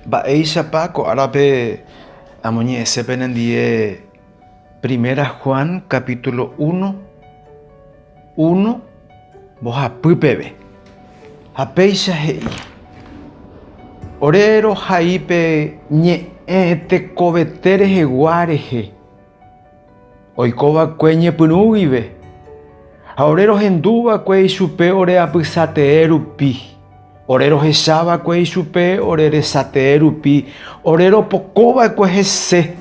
Ba'éichapa ko árape amoñe'ẽsépe ndie Primera Juan capítulo 1 mbohapýpeve. Ha péicha he'i ore rohaípe ñe'ẽ tekovete rehegua rehe oikova'ekue ñepyrũgui. Ha ore rohendúva'ekue ichupe ore apysate'ẽ rupi, ore rohechava'ekue ichupe ore resate'ẽ rupi, ore ropokóva'ekue hese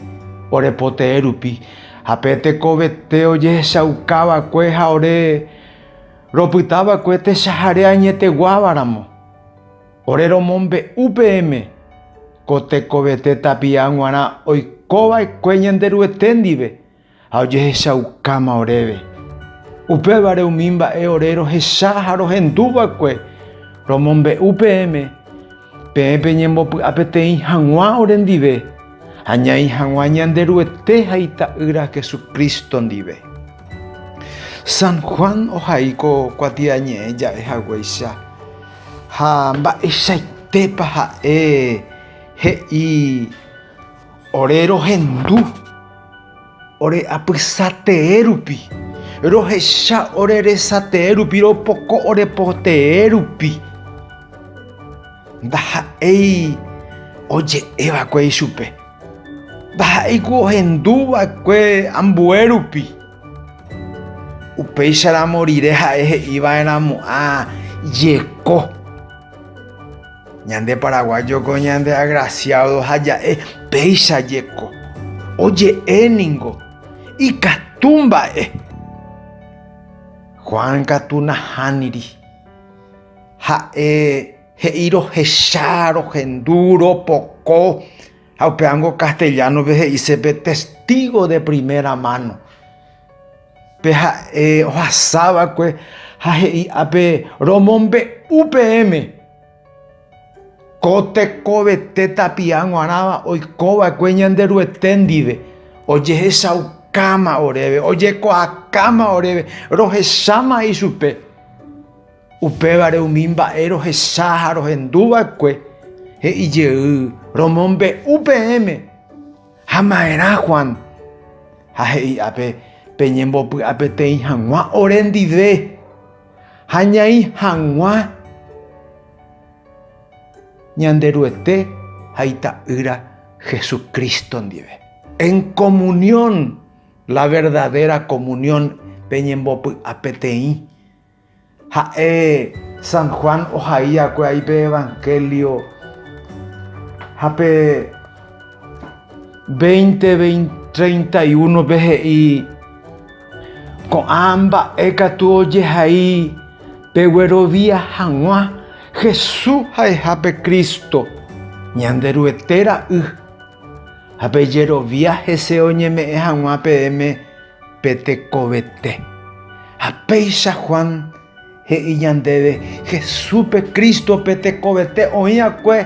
ore pote'ẽ rupi. Ha pe tekovete ojehechaukákue ha ore ropytáva'ekue techahare añeteguávaramo. Ore romombe'u peẽme ko tekovete tapiã g̃uarã oikova'ekue ñanderuete ndive ha ojehechaukáma oréve. Upévare umi mba'e ore rohecha ha rohendúva'ekue romombe'u peẽme ñembopy'a peteĩ hag̃ua ore ndive ha ñai hag̃ua ñanderuete ha ita'ýra Jesucristo ndive. San Juan ohaíko kuatiañe'ẽ ja'ehaguéicha ha mba'eichaitépa ha'e he'i ore rohendu ore apysate'ẽ rupi, rohecha ore resate'ẽ rupi, ropoko ore pote'ẽ rupi. Ndaha'éi oje'eva'ekue ichupe, ndaha'éiko ohendúva'ekue ambue rupi. Upéicharamo rire ha'e he'íva'eramo jeko. Ñande paraguayoko ñande agraciado ha ja'e péicha jeko. Oje'éningo ikatu mba'e. Juan katu nahániri ha'e he'i rohecha, rohendu, ropoko. Ha upeángo castellanope he'ícepe testigo de primera mano. Pe ha'e ohasáva'ekue ha he'i'ápe romombe'u peẽme ko tekovete tapiã g̃uarãva oikova'ekue ñanderuete ndive, ojehechaukáma oréve, ojekoakáma oréve, rohecháma ichupe. Upévare umi mba'e rohecha ha rohendúva'ekue he'ijey romombe'u peẽme. Ha ma'erã Juan ha he'i'ápe peñembopy'a peteĩ hag̃ua ore ndive ha ñai hag̃ua ñanderuete ha ita'ýra Jesucristo ndive. En comunión, la verdadera comunión peñembopy'a peteĩ. Ha'e San Juan ohaíakue áipe Evangelio hape 20:31 pe he'i ko'ã mba'e katu ojehai peguerovia hag̃ua Jesús ha'ehápe Cristo ñanderuete ra'y ha pejerovia hese oñeme'ẽ hag̃ua peẽme pe tekovete. Ha péicha Juan he'i ñandéve Jesúspe Cristo pe tekovete oĩ'akue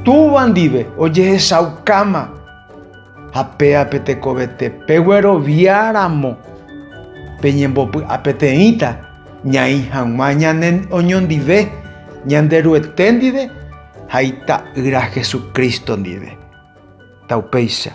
túva ndive ojehechaukáma. Ha péa pe tekovete pegueroviáramo peñembopy'a peteĩta ñai hag̃ua oñondive ñanderuete ndive ha ita'ýra Jesucristo ndive. Taupéicha.